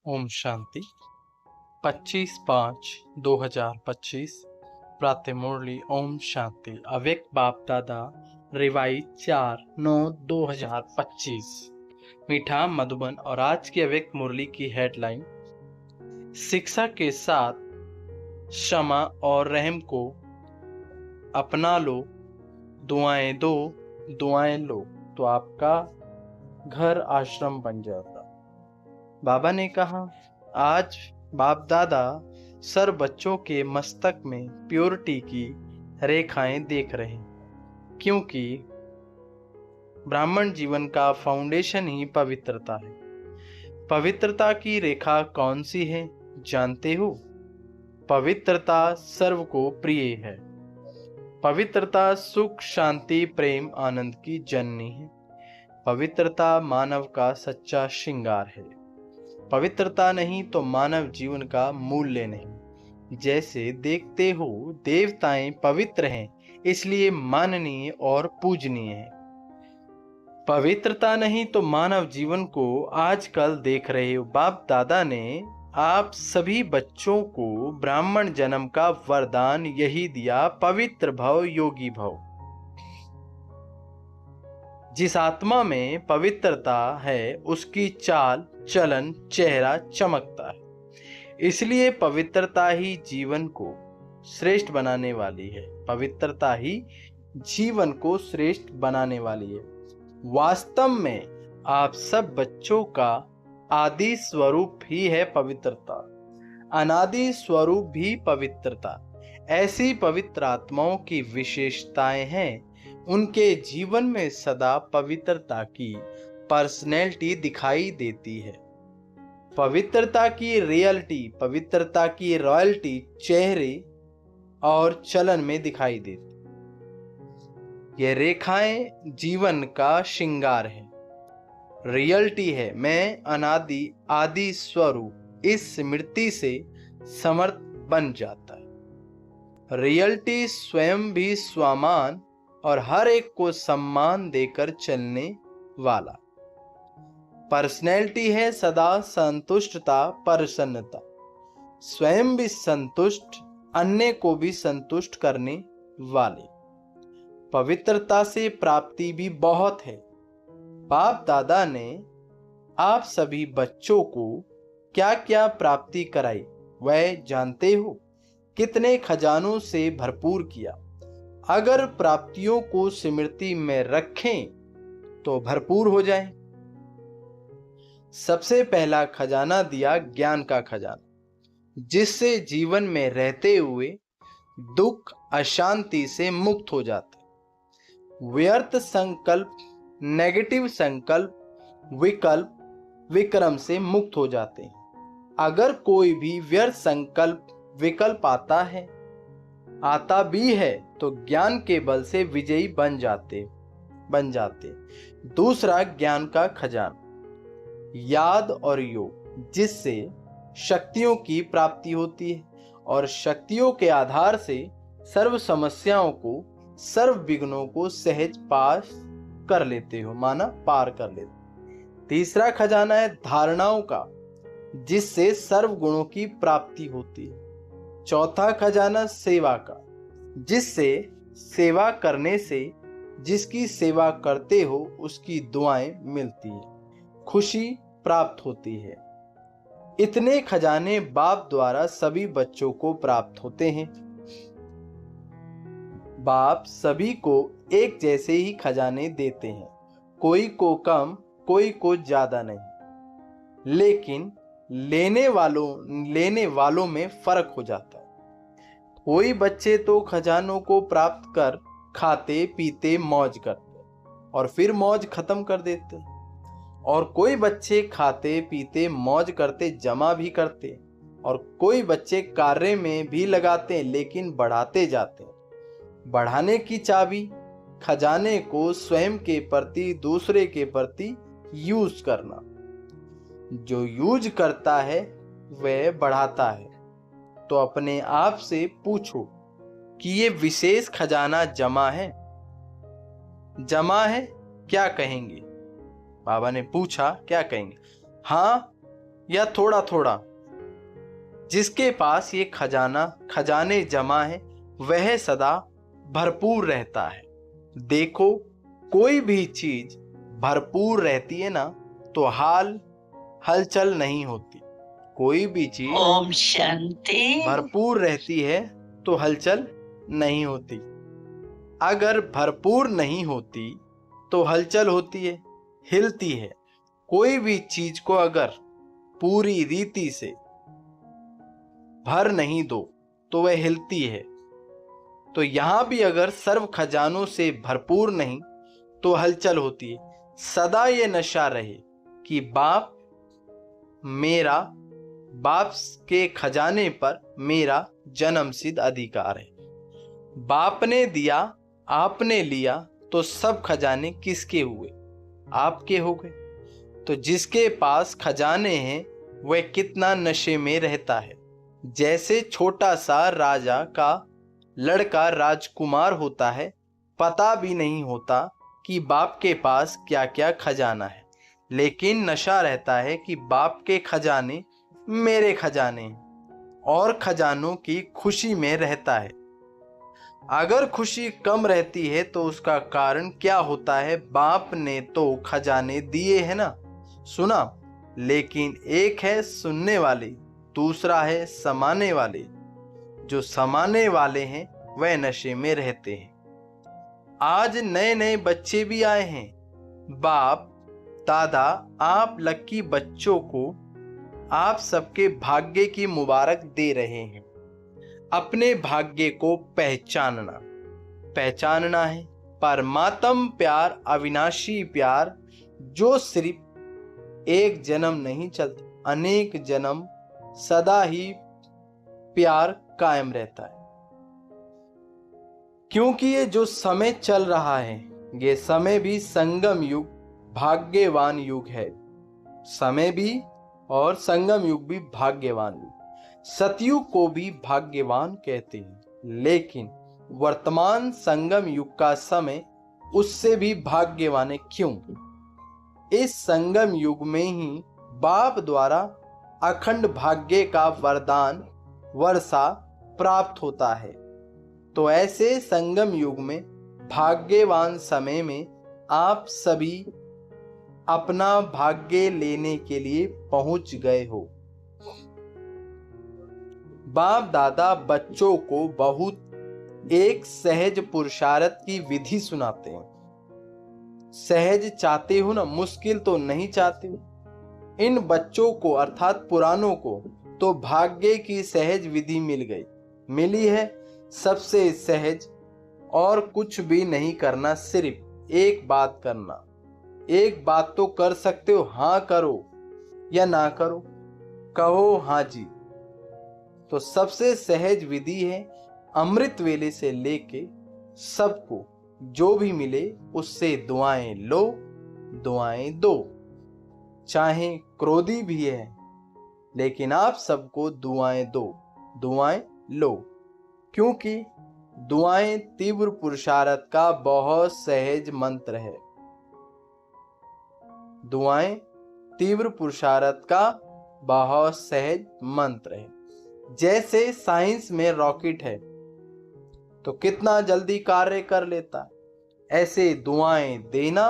ओम शांति। 25/5/2025 प्रातः मुरली। ओम शांति। अव्यक्त बाप दादा रिवाइज 4/9/2025 मीठा मधुबन। और आज की अव्यक्त मुरली की हेडलाइन, शिक्षा के साथ क्षमा और रहम को अपना लो, दुआएं दो, दुआएं लो तो आपका घर आश्रम बन जाता। बाबा ने कहा, आज बाप दादा सर बच्चों के मस्तक में प्योरिटी की रेखाएं देख रहे हैं, क्योंकि ब्राह्मण जीवन का फाउंडेशन ही पवित्रता है। पवित्रता की रेखा कौन सी है जानते हो? पवित्रता सर्व को प्रिय है। पवित्रता सुख, शांति, प्रेम, आनंद की जननी है। पवित्रता मानव का सच्चा श्रृंगार है। पवित्रता नहीं तो मानव जीवन का मूल्य नहीं। जैसे देखते हो देवताएं पवित्र हैं, इसलिए माननीय और पूजनीय हैं। पवित्रता नहीं तो मानव जीवन को आजकल देख रहे हो। बाप दादा ने आप सभी बच्चों को ब्राह्मण जन्म का वरदान यही दिया, पवित्र भव, योगी भव। जिस आत्मा में पवित्रता है उसकी चाल, चलन, चेहरा चमकता है। इसलिए पवित्रता ही जीवन को श्रेष्ठ बनाने वाली है। पवित्रता ही जीवन को श्रेष्ठ बनाने वाली है। वास्तव में आप सब बच्चों का आदि स्वरूप ही है पवित्रता, अनादि स्वरूप भी पवित्रता। ऐसी पवित्र आत्माओं की विशेषताएं हैं, उनके जीवन में सदा पवित्रता की पर्सनैलिटी दिखाई देती है। पवित्रता की रियलिटी, पवित्रता की रॉयल्टी चेहरे और चलन में दिखाई देती। ये रेखाएं जीवन का श्रृंगार है, रियलिटी है। मैं अनादि आदि स्वरूप इस स्मृति से समर्थ बन जाता है। रियलिटी स्वयं भी स्वामान और हर एक को सम्मान देकर चलने वाला। पर्सनैलिटी है सदा संतुष्टता, प्रसन्नता। स्वयं भी संतुष्ट, अन्य को भी संतुष्ट करने वाले। पवित्रता से प्राप्ति भी बहुत है। बाप दादा ने आप सभी बच्चों को क्या क्या प्राप्ति कराई वह जानते हो? कितने खजानों से भरपूर किया। अगर प्राप्तियों को स्मृति में रखें तो भरपूर हो जाए। सबसे पहला खजाना दिया ज्ञान का खजाना, जिससे जीवन में रहते हुए दुख, अशांति से मुक्त हो जाते। व्यर्थ संकल्प, नेगेटिव संकल्प, विकल्प, विक्रम से मुक्त हो जाते हैं। अगर कोई भी व्यर्थ संकल्प, विकल्प आता भी है तो ज्ञान के बल से विजयी बन जाते। दूसरा ज्ञान का खजाना, याद और योग, जिससे शक्तियों की प्राप्ति होती है और शक्तियों के आधार से सर्व समस्याओं को, सर्व विघ्नों को सहज पास कर लेते हो, माना पार कर लेते। तीसरा खजाना है धारणाओं का, जिससे सर्व गुणों की प्राप्ति होती है। चौथा खजाना सेवा का, जिससे सेवा करने से जिसकी सेवा करते हो उसकी दुआएं मिलती है, खुशी प्राप्त होती है। इतने खजाने बाप द्वारा सभी बच्चों को प्राप्त होते हैं। बाप सभी को एक जैसे ही खजाने देते हैं, कोई को कम, कोई को ज्यादा नहीं। लेकिन लेने वालों में फर्क हो जाता है। कोई बच्चे तो खजानों को प्राप्त कर खाते पीते मौज करते और फिर मौज खत्म कर देते, और कोई बच्चे खाते पीते मौज करते जमा भी करते, और कोई बच्चे कार्य में भी लगाते लेकिन बढ़ाते जाते। बढ़ाने की चाबी खजाने को स्वयं के प्रति, दूसरे के प्रति यूज करना। जो यूज करता है वह बढ़ाता है। तो अपने आप से पूछो कि ये विशेष खजाना जमा है क्या कहेंगे? बाबा ने पूछा, क्या कहेंगे? हाँ या थोड़ा थोड़ा। जिसके पास ये खजाने जमा है वह सदा भरपूर रहता है। देखो, कोई भी चीज भरपूर रहती है ना तो हलचल नहीं होती। कोई भी चीज ओम शांति। भरपूर रहती है तो हलचल नहीं होती। अगर भरपूर नहीं होती तो हलचल होती है, हिलती है। कोई भी चीज को अगर पूरी रीति से भर नहीं दो तो वह हिलती है। तो यहां भी अगर सर्व खजानों से भरपूर नहीं तो हलचल होती है। सदा ये नशा रहे कि बाप के खजाने पर मेरा जन्मसिद्ध अधिकार है। बाप ने दिया, आपने लिया, तो सब खजाने किसके हुए? आपके हो गए। तो जिसके पास खजाने हैं वह कितना नशे में रहता है। जैसे छोटा सा राजा का लड़का राजकुमार होता है, पता भी नहीं होता कि बाप के पास क्या क्या खजाना है, लेकिन नशा रहता है कि बाप के खजाने मेरे खजाने हैं, और खजानों की खुशी में रहता है। अगर खुशी कम रहती है तो उसका कारण क्या होता है? बाप ने तो खजाने दिए हैं ना, सुना, लेकिन एक है सुनने वाले, दूसरा है समाने वाले। जो समाने वाले हैं वह नशे में रहते हैं। आज नए नए बच्चे भी आए हैं। बाप दादा आप लकी बच्चों को आप सबके भाग्य की मुबारक दे रहे हैं। अपने भाग्य को पहचानना है। परमात्म प्यार, अविनाशी प्यार, जो सिर्फ एक जन्म नहीं चलता, अनेक जन्म सदा ही प्यार कायम रहता है। क्योंकि ये जो समय चल रहा है, ये समय भी संगम युग, भाग्यवान युग है। समय भी और संगम युग भी भाग्यवान युग। सतयुग को भी भाग्यवान कहते हैं, लेकिन वर्तमान संगम युग का समय उससे भी भाग्यवान है। क्यों? इस संगम युग में ही बाप द्वारा अखंड भाग्य का वरदान वर्षा प्राप्त होता है। तो ऐसे संगम युग में, भाग्यवान समय में आप सभी अपना भाग्य लेने के लिए पहुंच गए हो। बाप दादा बच्चों को बहुत एक सहज पुरुषार्थ की विधि सुनाते हैं। सहज चाहते हो ना, मुश्किल तो नहीं चाहते हो। इन बच्चों को अर्थात पुरानों को तो भाग्य की सहज विधि मिली है, सबसे सहज। और कुछ भी नहीं करना, सिर्फ एक बात करना। एक बात तो कर सकते हो, हाँ करो या ना करो, कहो हाँ जी। तो सबसे सहज विधि है अमृत वेले से लेके सबको जो भी मिले उससे दुआएं लो, दुआएं दो। चाहे क्रोधी भी है लेकिन आप सबको दुआएं दो, दुआएं लो। क्योंकि दुआएं तीव्र पुरुषार्थ का बहुत सहज मंत्र है। दुआएं तीव्र पुरुषार्थ का बहुत सहज मंत्र है। जैसे साइंस में रॉकेट है तो कितना जल्दी कार्य कर लेता है, ऐसे दुआएं देना,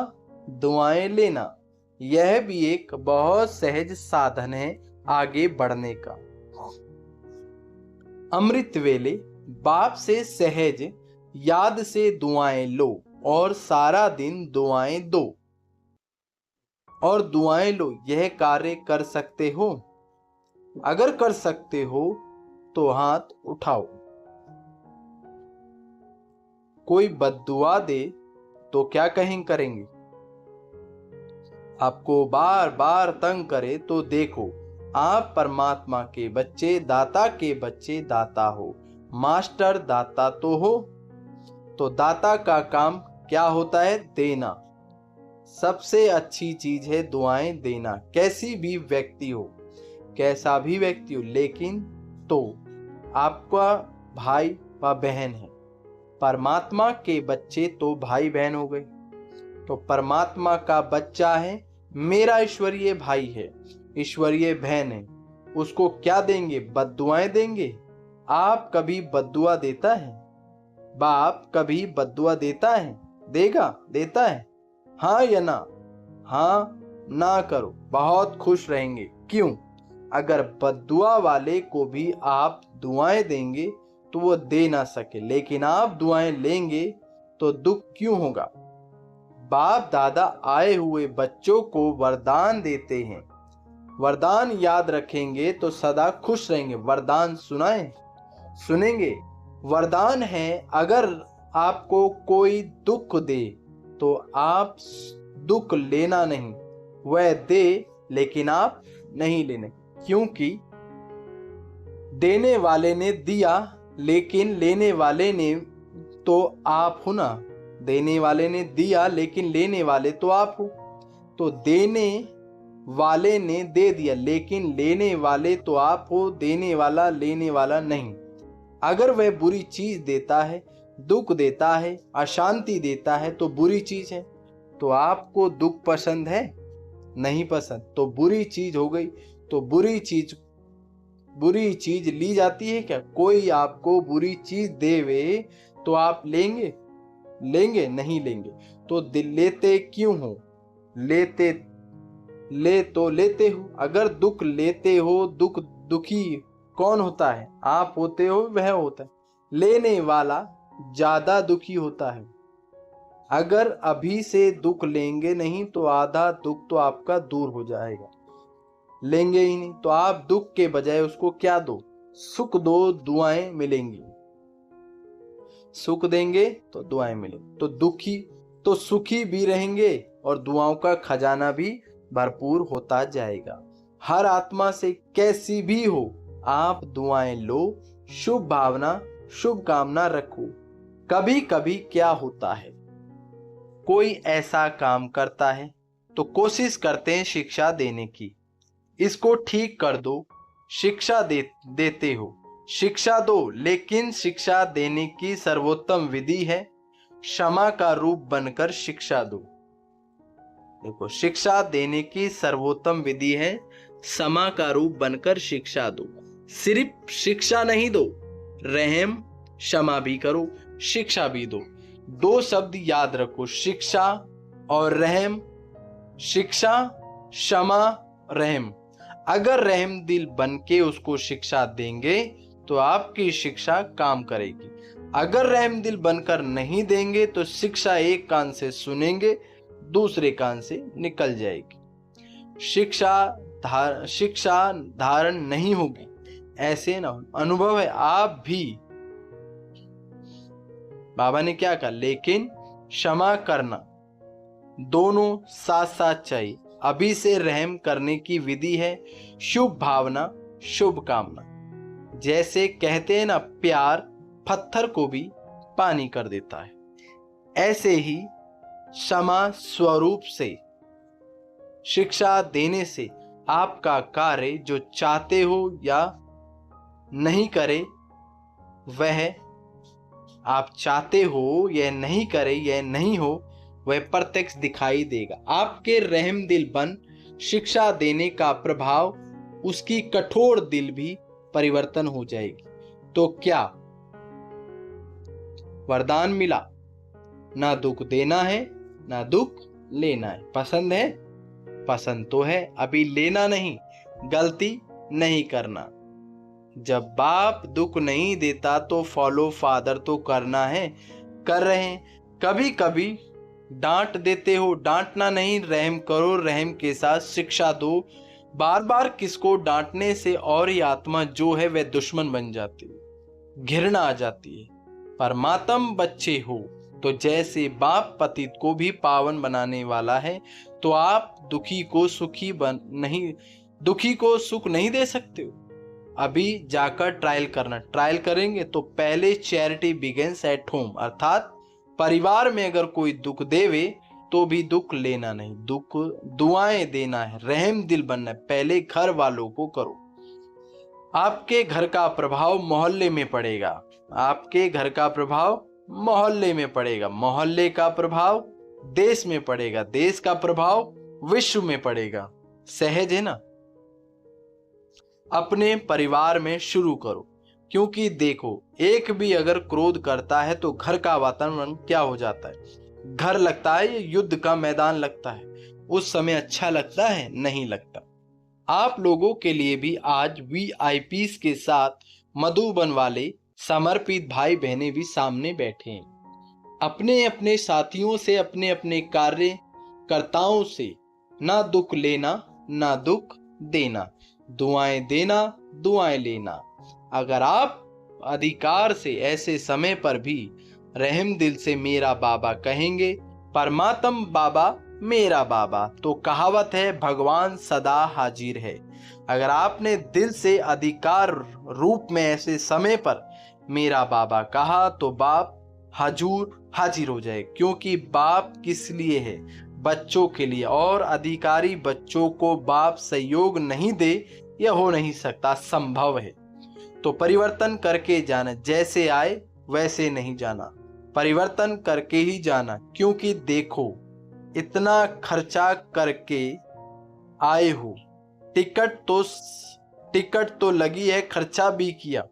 दुआएं लेना, यह भी एक बहुत सहज साधन है आगे बढ़ने का। अमृत वेले बाप से सहज याद से दुआएं लो और सारा दिन दुआएं दो और दुआएं लो। यह कार्य कर सकते हो? अगर कर सकते हो तो हाथ उठाओ। कोई बद्दुआ दे तो क्या करेंगे? आपको बार बार तंग करे तो देखो, आप परमात्मा के बच्चे, दाता के बच्चे दाता हो, मास्टर दाता तो हो। तो दाता का काम क्या होता है? देना। सबसे अच्छी चीज है दुआएं देना। कैसी भी व्यक्ति हो, कैसा भी व्यक्ति हो, लेकिन तो आपका भाई व बहन है। परमात्मा के बच्चे तो भाई बहन हो गए। तो परमात्मा का बच्चा है, मेरा ईश्वरीय भाई है, ईश्वरीय भय नहीं। उसको क्या देंगे? बद्दुआएं देंगे। आप कभी बद्दुआ देता है? बाप कभी बद्दुआ देता है? देगा? देता है? हाँ या ना? हाँ ना करो, बहुत खुश रहेंगे। क्यों? अगर बद्दुआ वाले को भी आप दुआएं देंगे तो वो दे ना सके, लेकिन आप दुआएं लेंगे तो दुख क्यों होगा? बाप दादा आए हुए बच्चों को वरदान देते हैं। वरदान याद रखेंगे तो सदा खुश रहेंगे। वरदान सुनेंगे। वरदान है, अगर आपको कोई दुख दे तो आप दुख लेना नहीं, वह दे लेकिन आप नहीं लेने, क्योंकि देने वाले ने दिया लेकिन लेने वाले ने तो आप हो ना। देने वाले ने दिया लेकिन लेने वाले तो आप हो। तो देने वाले ने दे दिया लेकिन लेने वाले तो आप हो, देने वाला लेने वाला नहीं। अगर वह बुरी चीज देता है, दुख देता है, अशांति देता है तो बुरी चीज है। तो आपको दुख पसंद है? नहीं पसंद, तो बुरी चीज हो गई। तो बुरी चीज ली जाती है क्या? कोई आपको बुरी चीज देवे तो आप लेंगे? नहीं लेंगे। तो लेते क्यों हो? लेते हो। अगर दुख लेते हो, दुखी कौन होता है? आप होते हो, वह होता है। लेने वाला ज्यादा दुखी होता है। अगर अभी से दुख लेंगे नहीं तो आधा दुख तो आपका दूर हो जाएगा। लेंगे ही नहीं तो आप दुख के बजाय उसको क्या दो? सुख दो, दुआएं मिलेंगी। सुख देंगे तो दुआएं मिलेंगी, तो सुखी भी रहेंगे और दुआओं का खजाना भी भरपूर होता जाएगा। हर आत्मा से कैसी भी हो, आप दुआएं लो, शुभ भावना, शुभ कामना रखो। कभी कभी क्या होता है, कोई ऐसा काम करता है तो कोशिश करते हैं शिक्षा देने की। इसको ठीक कर दो, शिक्षा देते हो। शिक्षा दो, लेकिन शिक्षा देने की सर्वोत्तम विधि है क्षमा का रूप बनकर शिक्षा दो। देखो, शिक्षा देने की सर्वोत्तम विधि है क्षमा का रूप बनकर शिक्षा दो। सिर्फ शिक्षा नहीं दो, रहम, क्षमा भी करो, शिक्षा भी दो। दो शब्द याद रखो, शिक्षा और रहम। शिक्षा, क्षमा, रहम। अगर रहम दिल बन के उसको शिक्षा देंगे तो आपकी शिक्षा काम करेगी। अगर रहम दिल बनकर नहीं देंगे तो शिक्षा एक कान से सुनेंगे, दूसरे कान से निकल जाएगी। शिक्षा धारण नहीं होगी, ऐसे ना हो। अनुभव है, आप भी बाबा ने क्या कहा, लेकिन क्षमा करना दोनों साथ साथ चाहिए। अभी से रहम करने की विधि है शुभ भावना, शुभ कामना। जैसे कहते हैं ना, प्यार पत्थर को भी पानी कर देता है, ऐसे ही क्षमा स्वरूप से शिक्षा देने से आपका कार्य जो चाहते हो या नहीं करे, वह आप चाहते हो यह नहीं करे, यह नहीं हो, वह प्रत्यक्ष दिखाई देगा। आपके रहम दिल बन शिक्षा देने का प्रभाव उसकी कठोर दिल भी परिवर्तन हो जाएगी। तो क्या वरदान मिला? ना दुख देना है ना दुख लेना है। पसंद है? पसंद तो है, अभी लेना नहीं, गलती नहीं करना। जब बाप दुख नहीं देता तो फॉलो फादर तो करना है, कर रहे हैं। कभी कभी डांट देते हो, डांटना नहीं, रहम करो, रहम के साथ शिक्षा दो। बार बार किसको डांटने से और ही आत्मा जो है वह दुश्मन बन जाती है, घृणा आ जाती है। परमात्म बच्चे हो तो जैसे बाप पतित को भी पावन बनाने वाला है, तो आप दुखी को सुख नहीं दे सकते हो। अभी जाकर ट्रायल करना। ट्रायल करेंगे तो पहले चैरिटी बिगिंस एट होम, अर्थात परिवार में अगर कोई दुख देवे तो भी दुख लेना नहीं, दुआएं देना है, रहम दिल बनना है। पहले घर वालों को करो। आपके घर का प्रभाव मोहल्ले में पड़ेगा, आपके घर का प्रभाव मोहल्ले में पड़ेगा, मोहल्ले का प्रभाव देश में पड़ेगा, देश का प्रभाव विश्व में पड़ेगा। सहज है ना? अपने परिवार में शुरू करो। क्योंकि देखो, एक भी अगर क्रोध करता है तो घर का वातावरण क्या हो जाता है, घर लगता है ये युद्ध का मैदान लगता है। उस समय अच्छा लगता है, नहीं लगता। आप लोगों के लिए भी आज वीआईपीस के साथ मधुबन वाले समर्पित भाई बहनें भी सामने बैठे हैं। अपने अपने साथियों से, अपने अपने कार्यकर्ताओं से ना दुख लेना, ना दुख देना, दुआएं देना, दुआएं लेना। अगर आप अधिकार से ऐसे समय पर भी रहम दिल से मेरा बाबा कहेंगे, परमात्म बाबा मेरा बाबा, तो कहावत है भगवान सदा हाजिर है। अगर आपने दिल से अधिकार रूप में ऐसे समय पर मेरा बाबा कहा तो बाप हजूर हाजिर हो जाए। क्योंकि बाप किस लिए है, बच्चों के लिए, और अधिकारी बच्चों को बाप सहयोग नहीं दे यह हो नहीं सकता, संभव है। तो परिवर्तन करके जाना, जैसे आए वैसे नहीं जाना, परिवर्तन करके ही जाना। क्योंकि देखो, इतना खर्चा करके आए हो, टिकट तो लगी है, खर्चा भी किया,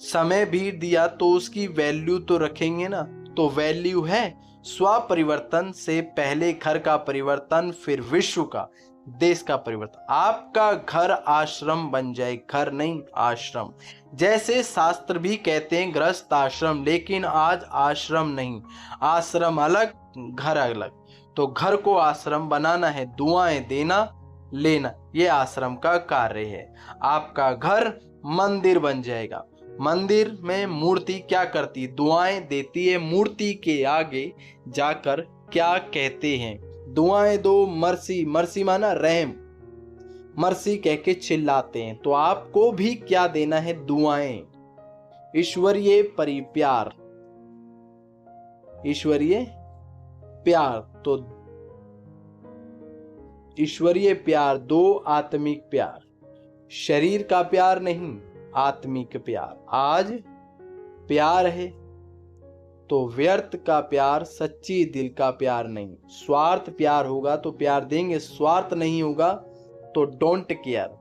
समय भी दिया, तो उसकी वैल्यू तो रखेंगे ना। तो वैल्यू है स्व परिवर्तन से पहले घर का परिवर्तन, फिर विश्व का, देश का परिवर्तन। आपका घर आश्रम बन जाए, घर नहीं आश्रम। जैसे शास्त्र भी कहते हैं गृहस्थ आश्रम, लेकिन आज आश्रम नहीं, आश्रम अलग, घर अलग। तो घर को आश्रम बनाना है, दुआएं देना लेना, ये आश्रम का कार्य है। आपका घर मंदिर बन जाएगा। मंदिर में मूर्ति क्या करती है, दुआएं देती है। मूर्ति के आगे जाकर क्या कहते हैं, दुआएं दो, मर्सी, मर्सी माना रहम, मर्सी कह के चिल्लाते हैं। तो आपको भी क्या देना है, दुआएं, ईश्वरीय परिप्यार, ईश्वरीय प्यार। तो ईश्वरीय प्यार दो, आत्मिक प्यार, शरीर का प्यार नहीं, आत्मिक प्यार। आज प्यार है तो व्यर्थ का प्यार, सच्ची दिल का प्यार नहीं। स्वार्थ प्यार होगा तो प्यार देंगे, स्वार्थ नहीं होगा तो डोंट केयर।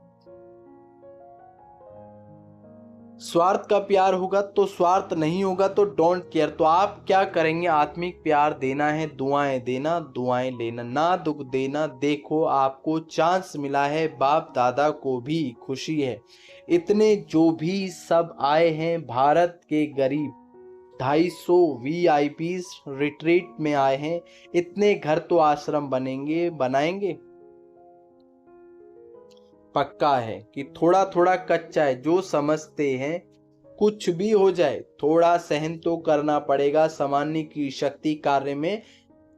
स्वार्थ का प्यार होगा तो स्वार्थ नहीं होगा तो डोंट केयर। तो आप क्या करेंगे, आत्मिक प्यार देना है, दुआएं देना, दुआएं लेना, ना दुख देना। देखो, आपको चांस मिला है, बाप दादा को भी खुशी है। इतने जो भी सब आए हैं भारत के गरीब, 250 वीआईपीस रिट्रीट में आए हैं, इतने घर तो आश्रम बनेंगे, बनाएंगे। पक्का है कि थोड़ा थोड़ा कच्चा है, जो समझते हैं कुछ भी हो जाए थोड़ा सहन तो करना पड़ेगा, सामान्य की शक्ति कार्य में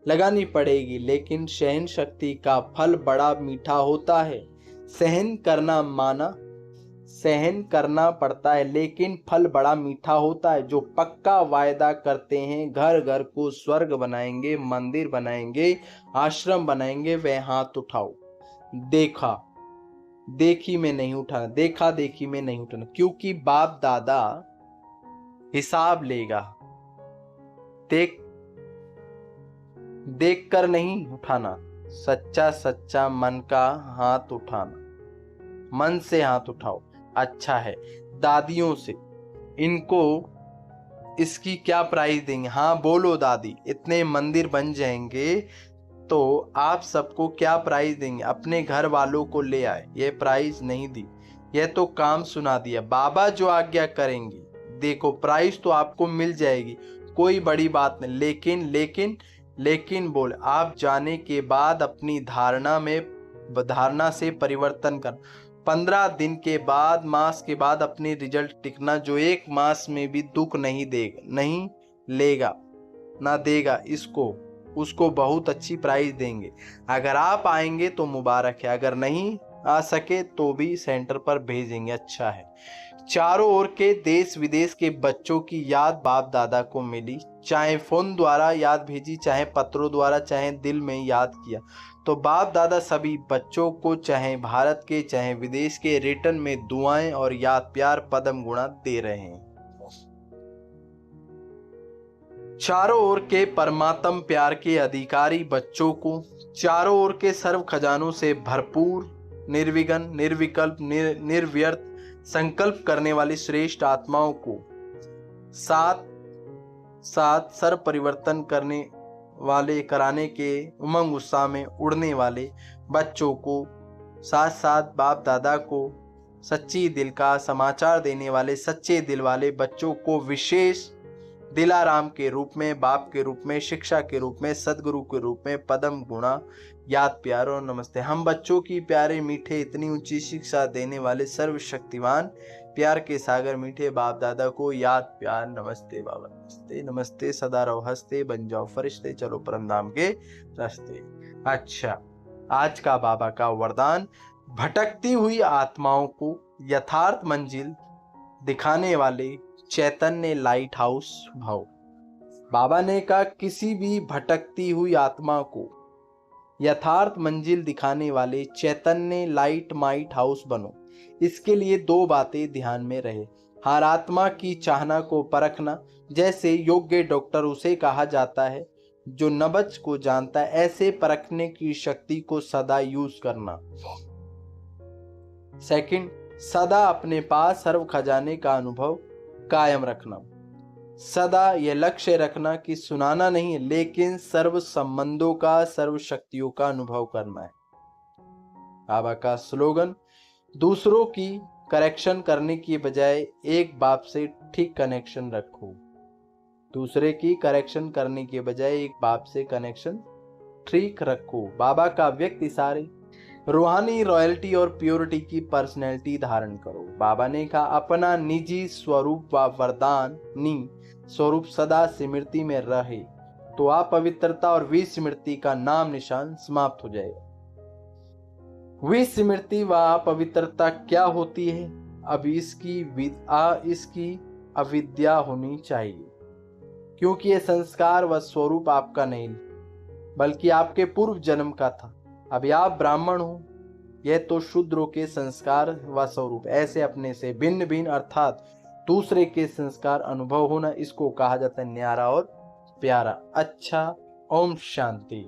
लगानी पड़ेगी। लेकिन सहन शक्ति का फल बड़ा मीठा होता है। सहन करना माना, सहन करना पड़ता है, लेकिन फल बड़ा मीठा होता है। जो पक्का वायदा करते हैं घर घर को स्वर्ग बनाएंगे, मंदिर बनाएंगे, आश्रम बनाएंगे, वह हाथ उठाओ। देखा देखी में नहीं उठाना, देखा देखी में नहीं उठाना। क्योंकि बाप दादा हिसाब लेगा, देख कर नहीं उठाना, सच्चा सच्चा मन का हाथ उठाना, मन से हाथ उठाओ। अच्छा है, दादियों से इनको इसकी क्या प्राइस देंगे, हाँ बोलो दादी, इतने मंदिर बन जाएंगे तो आप सबको क्या प्राइस देंगे। अपने घर वालों को ले आए, ये प्राइस नहीं दी, यह तो काम सुना दिया। बाबा जो आज्ञा करेंगे, देखो प्राइस तो आपको मिल जाएगी, कोई बड़ी बात नहीं। लेकिन बोल, आप जाने के बाद अपनी धारणा से परिवर्तन कर। 15 दिन के बाद, मास के बाद अपनी रिजल्ट टिकना। जो 1 मास में भी दुख नहीं लेगा ना देगा, उसको बहुत अच्छी प्राइस देंगे। अगर आप आएंगे तो मुबारक है, अगर नहीं आ सके तो भी सेंटर पर भेजेंगे, अच्छा है। चारों ओर के देश विदेश के बच्चों की याद बाप दादा को मिली, चाहे फोन द्वारा याद भेजी, चाहे पत्रों द्वारा, चाहे दिल में याद किया। तो बाप दादा सभी बच्चों को, चाहे भारत के चाहे विदेश के, रिटर्न में दुआएं और याद प्यार पदम गुणा दे रहे हैं। चारों ओर के परमात्म प्यार के अधिकारी बच्चों को, चारों ओर के सर्व खजानों से भरपूर, निर्विघ्न, निर्विकल्प, निर्व्यर्थ संकल्प करने वाली श्रेष्ठ आत्माओं को, साथ साथ सर परिवर्तन करने वाले कराने के उमंग उत्साह में उड़ने वाले बच्चों को, साथ साथ बाप दादा को सच्ची दिल का समाचार देने वाले सच्चे दिल वाले बच्चों को विशेष दिलाराम के रूप में, बाप के रूप में, शिक्षा के रूप में, सदगुरु के रूप में पदम गुणा याद प्यार और नमस्ते। हम बच्चों की प्यारे मीठे इतनी ऊंची शिक्षा देने वाले सर्वशक्तिवान प्यार के सागर मीठे बाप दादा को याद प्यार नमस्ते बाबा नमस्ते, नमस्ते सदा रहो हंसते, बन जाओ फरिश्ते, चलो परम धाम के रास्ते। अच्छा, आज का बाबा का वरदान, भटकती हुई आत्माओं को यथार्थ मंजिल दिखाने वाले चैतन्य लाइट हाउस भव। बाबा ने कहा किसी भी भटकती हुई आत्मा को यथार्थ मंजिल दिखाने वाले चैतन्य लाइट माइट हाउस बनो। इसके लिए दो बातें ध्यान में रहे। हर आत्मा की चाहना को परखना, जैसे योग्य डॉक्टर उसे कहा जाता है जो नब्ज को जानता है, ऐसे परखने की शक्ति को सदा यूज करना। सेकंड, सदा अपने पास सर्व खजाने का अनुभव कायम रखना। सदा यह लक्ष्य रखना कि सुनाना नहीं लेकिन सर्व संबंधों का, सर्व शक्तियों का अनुभव करना है। बाबा का स्लोगन, दूसरों की करेक्शन करने की बजाय एक बाप से ठीक कनेक्शन रखो। दूसरे की करेक्शन करने के बजाय एक बाप से कनेक्शन ठीक रखो। बाबा का व्यक्त इशारे, रूहानी रॉयल्टी और प्योरिटी की पर्सनैलिटी धारण करो। बाबा ने कहा अपना निजी स्वरूप व वरदानी स्वरूप सदा स्मृति में रहे तो अपवित्रता और विस्मृति का नाम निशान समाप्त हो जाएगा। विस्मृति व अपवित्रता क्या होती है? अब इसकी अविद्या होनी चाहिए, क्योंकि यह संस्कार व स्वरूप आपका नहीं बल्कि आपके पूर्व जन्म का था। अभी आप ब्राह्मण हो, यह तो शूद्रों के संस्कार व स्वरूप। ऐसे अपने से भिन्न भिन्न अर्थात दूसरे के संस्कार अनुभव होना, इसको कहा जाता है न्यारा और प्यारा। अच्छा, ओम शांति।